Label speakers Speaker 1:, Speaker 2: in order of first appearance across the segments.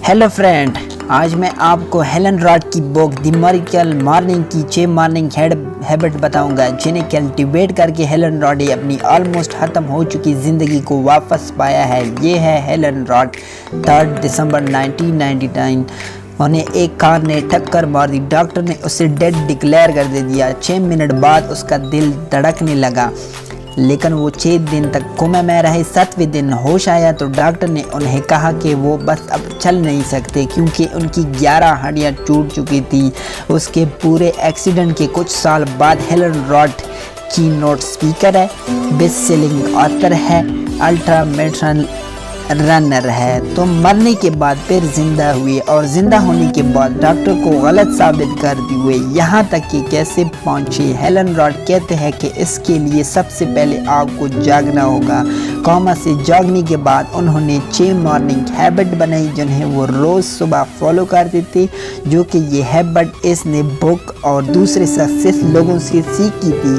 Speaker 1: Hello friend, आज मैं आपको हेलन रॉड की बुक द मिरेकल मॉर्निंग की 6 मॉर्निंग हैबिट बताऊंगा जिन्हें कल्टीवेट करके हेलन रॉड ने अपनी ऑलमोस्ट ख़त्म हो चुकी ज़िंदगी को वापस पाया है। ये है हेलन रॉड। 3 दिसंबर 1999 उन्हें एक कार ने टक्कर मार दी। डॉक्टर ने उसे डेड डिक्लेयर कर दे दिया। 6 मिनट बाद उसका दिल धड़कने लगा, लेकिन वो 6 दिन तक कोमा में रहे। 7वें दिन होश आया तो डॉक्टर ने उन्हें कहा कि वो बस अब चल नहीं सकते क्योंकि उनकी 11 हड्डियां टूट चुकी थी। उसके पूरे एक्सीडेंट के कुछ साल बाद हेलन रॉड की नोट स्पीकर है, बेस्ट सेलिंग ऑथर है, अल्ट्रा मैराथन रनर है। तो मरने के बाद फिर जिंदा हुए और जिंदा होने के बाद डॉक्टर को गलत साबित करते हुए यहाँ तक कि कैसे पहुँचे। हेलन रॉड कहते हैं कि इसके लिए सबसे पहले आपको जागना होगा। कोमा से जागने के बाद उन्होंने 6 मॉर्निंग हैबिट बनाई जिन्हें वो रोज़ सुबह फॉलो करते थे, जो कि ये हैबिट इसने बुक और दूसरे सक्सेस लोगों से सीखी थी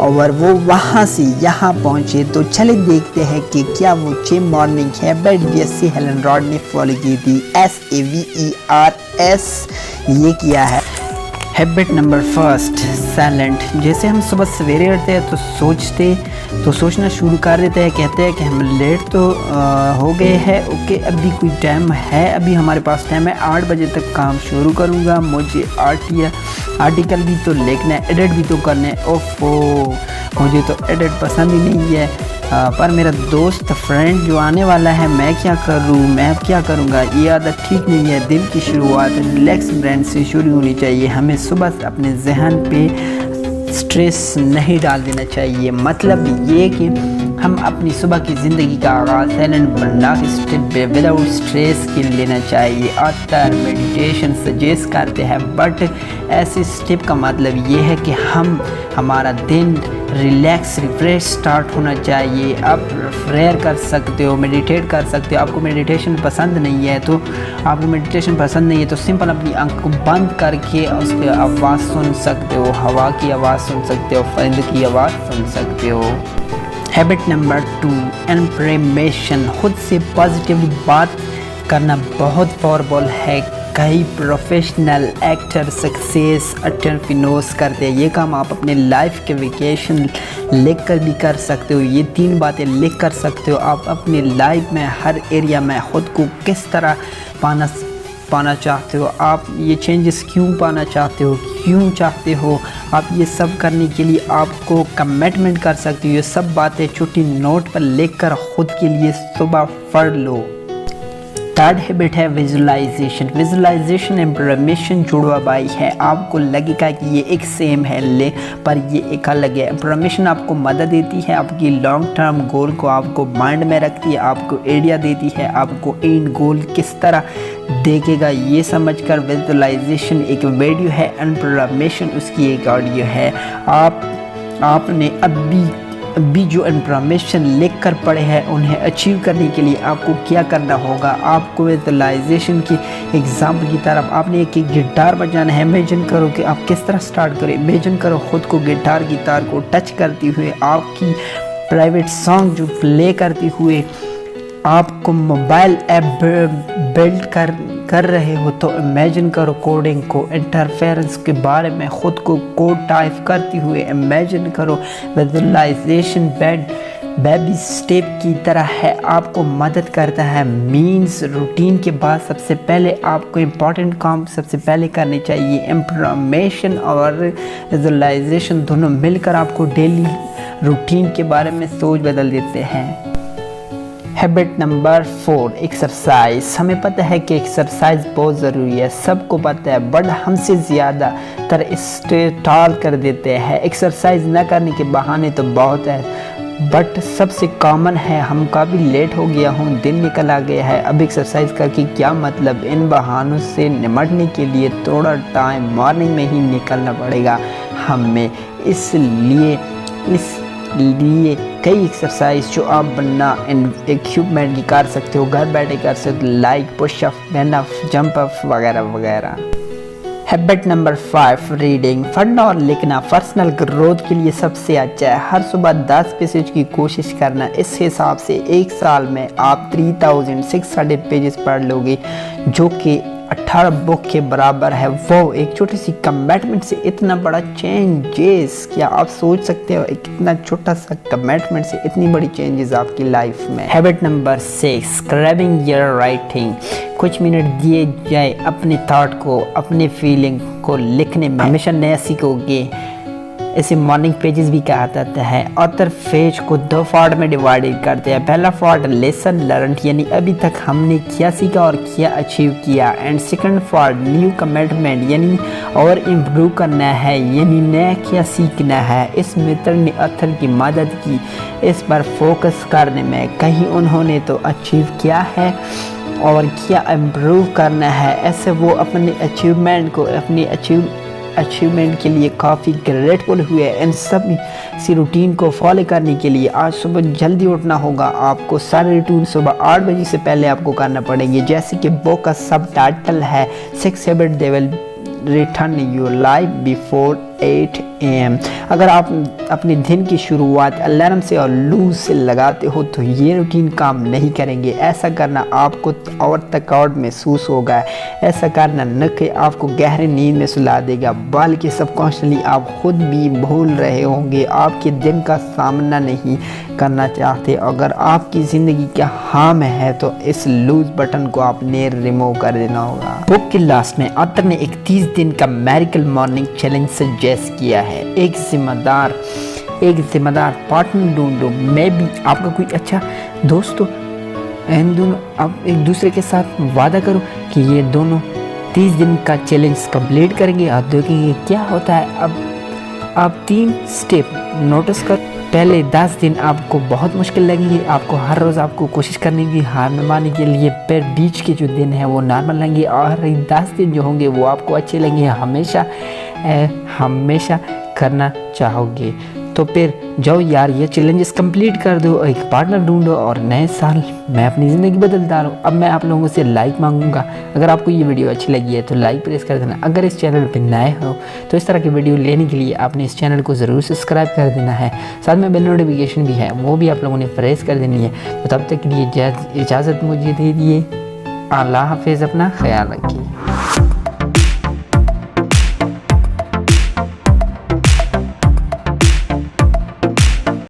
Speaker 1: और वो वहाँ से यहाँ पहुँचे। तो चले देखते हैं कि क्या वो 6 मॉर्निंग हैबिट जैसे हेलन रॉड ने फॉलो की थी। SAVERS ये किया है। Habit number 1, silent. जैसे हम सुबह सवेरे उठते हैं तो सोचना शुरू कर देते हैं। कहते हैं कि हम लेट तो हो गए हैं, ओके अभी कोई टाइम है, अभी हमारे पास टाइम है, 8 बजे तक काम शुरू करूँगा, मुझे आर्टिकल भी तो लिखना है, एडिट भी तो करना है। ओफो, मुझे तो एडिट पसंद ही नहीं है, पर मेरा दोस्त फ्रेंड जो आने वाला है, मैं क्या करूँगा। ये आदत ठीक नहीं है। दिन की शुरुआत रिलैक्स ब्रेन से शुरू होनी चाहिए। हमें सुबह अपने जहन पे स्ट्रेस नहीं डाल देना चाहिए। मतलब ये कि हम अपनी सुबह की ज़िंदगी का आगाज़ साइलेंट बना के स्टेप पे विदाउट स्ट्रेस के लेना चाहिए। ऑथर मेडिटेशन सजेस्ट करते हैं, बट ऐसे स्टेप का मतलब ये है कि हमारा दिन रिलैक्स रिफ्रेश स्टार्ट होना चाहिए। आप प्रेयर कर सकते हो, मेडिटेट कर सकते हो। आपको मेडिटेशन पसंद नहीं है तो सिंपल अपनी आंख को बंद करके उसकी आवाज़ सुन सकते हो, हवा की आवाज़ सुन सकते हो, परिंदों की आवाज़ सुन सकते हो। Habit number 2, affirmation. खुद से पॉजिटिवली बात करना बहुत पावरफुल है। कई प्रोफेशनल एक्टर, सक्सेस एंटरप्रेन्योर्स करते हैं। ये काम आप अपने लाइफ के वेकेशन लिख कर भी कर सकते हो। ये 3 बातें लिख कर सकते हो। आप अपने लाइफ में हर एरिया में ख़ुद को किस तरह पाना चाहते हो, आप ये चेंजेस क्यों पाना चाहते हो, आप ये सब करने के लिए आपको कमिटमेंट कर सकते हो। ये सब बातें छोटी नोट पर लिख कर ख़ुद के लिए सुबह पढ़ लो। 3rd हैबिट है विजुलाइजेशन एफर्मेशन जुड़वा भाई है। आपको लगेगा कि ये एक सेम है पर ये एक अलग है। एफर्मेशन आपको मदद देती है, आपकी लॉन्ग टर्म गोल को आपको माइंड में रखती है, आपको आइडिया देती है, आपको एंड गोल किस तरह देखेगा ये समझकर। विजुलाइजेशन एक वीडियो है, एफर्मेशन उसकी एक ऑडियो है। आपने अभी जो इन्फॉर्मेशन लिख कर पढ़े हैं उन्हें अचीव करने के लिए आपको क्या करना होगा। आपको विजुलाइजेशन की एग्जाम्पल की तरफ आपने एक गिटार बजाना है। इमेजिन करो कि आप किस तरह स्टार्ट करें। इमेजिन करो खुद को गिटार की तार को टच करते हुए, आपकी प्राइवेट सॉन्ग जो प्ले करते हुए आपको मोबाइल ऐप बिल्ड कर रहे हो। तो इमेजिन करो कोडिंग को, इंटरफेरेंस के बारे में खुद को कोड टाइप करते हुए इमेजिन करो। विजुलाइजेशन बेबी स्टेप की तरह है, आपको मदद करता है। मीन्स रूटीन के बाद सबसे पहले आपको इम्पॉर्टेंट काम सबसे पहले करने चाहिए। इन्फॉर्मेशन और विजुलाइजेशन दोनों मिलकर आपको डेली रूटीन के बारे में सोच बदल देते हैं। Habit number 4, exercise. हमें पता है कि एक्सरसाइज बहुत ज़रूरी है, सबको पता है, बट हमसे ज़्यादातर इसे टाल कर देते हैं। एक्सरसाइज न करने के बहाने तो बहुत है, बट सबसे कॉमन है हम काफ़ी लेट हो गया हूँ, दिन निकल आ गया है, अब एक्सरसाइज करके क्या मतलब। इन बहानों से निपटने के लिए थोड़ा टाइम मॉर्निंग में ही निकलना पड़ेगा हमें। इसलिए कई एक्सरसाइज जो आप बिना इक्विपमेंट की कर सकते हो, घर बैठे कर सकते हो, like pushup, run up, jump up वगैरह वगैरह। Habit number 5 reading. पढ़ना और लिखना पर्सनल ग्रोथ के लिए सबसे अच्छा है। हर सुबह 10 पेजेज की कोशिश करना। इस हिसाब से एक साल में आप 3600 पेजेस पढ़ लोगे, जो कि 18 बुक के बराबर है। वो एक छोटी सी कमिटमेंट से इतना बड़ा चेंजेस, क्या आप सोच सकते हो एक इतना छोटा सा कमिटमेंट से इतनी बड़ी चेंजेस आपकी लाइफ में। Habit number 6 scribbling your writing. कुछ मिनट दिए जाए अपने थॉट को, अपने फीलिंग को लिखने में, हमेशा नया सीखोगे। इसे मॉर्निंग पेजेस भी कहा जाता है। ऑथर पेज को 2 पार्ट में डिवाइडेड करते हैं। पहला पार्ट लेसन लर्न, यानी अभी तक हमने क्या सीखा और क्या अचीव किया, and second part new commitment, यानी और इम्प्रूव करना है, यानी नया क्या सीखना है। इस मेथड ने ऑथर की मदद की इस पर फोकस करने में, कहीं उन्होंने तो अचीव किया है और क्या इम्प्रूव करना है। ऐसे वो अपने अचीवमेंट को, अपनी अचीवमेंट के लिए काफ़ी ग्रेटफुल हुए। इन सब सी रूटीन को फॉलो करने के लिए आज सुबह जल्दी उठना होगा आपको। सारे रूटीन सुबह 8 बजे से पहले आपको करना पड़ेंगे। जैसे कि बुक का सब टाइटल है 6 habit they will return your life before 8 AM। अगर आप अपने दिन की शुरुआत अलार्म से और लूज से लगाते हो तो ये रूटीन काम नहीं करेंगे। ऐसा करना आपको और थकावट महसूस होगा। ऐसा करना न कि आपको गहरी नींद में सुला देगा, बल्कि सबकॉन्शियसली आप खुद भी भूल रहे होंगे, आपके दिन का सामना नहीं करना चाहते। अगर आपकी ज़िंदगी का हाम है तो इस लूज बटन को आपने रिमूव कर देना होगा। बुक के लास्ट में ऑथर ने एक 30 दिन का मैरिकल मॉर्निंग चैलेंज सजेस्ट किया है। एक जिम्मेदार पार्टनर ढूंढो। मैं भी आपका कोई अच्छा दोस्त हो, इन दोनों आप एक दूसरे के साथ वादा करो कि ये दोनों 30 दिन का चैलेंज कंप्लीट करेंगे। आप देखेंगे क्या होता है। अब आप 3 स्टेप नोटिस कर। पहले 10 दिन आपको बहुत मुश्किल लगेंगे, आपको हर रोज़ आपको कोशिश करने की हार न मानने के लिए। फिर बीच के जो दिन हैं वो नॉर्मल लगेंगे और 10 दिन जो होंगे वो आपको अच्छे लगेंगे, हमेशा करना चाहोगे। तो फिर जाओ यार, ये चैलेंजेस कंप्लीट कर दो, एक पार्टनर ढूंढो और नए साल मैं अपनी ज़िंदगी बदलता रहूँ। अब मैं आप लोगों से लाइक मांगूंगा। अगर आपको ये वीडियो अच्छी लगी है तो लाइक प्रेस कर देना। अगर इस चैनल पर नए हो तो इस तरह की वीडियो लेने के लिए आपने इस चैनल को ज़रूर सब्सक्राइब कर देना है। साथ में बेल नोटिफिकेशन भी है, वो भी आप लोगों ने प्रेस कर देनी है। तो तब तक के लिए इजाज़त मुझे दे दिए। अल्लाह हाफिज़, अपना ख्याल रखिए।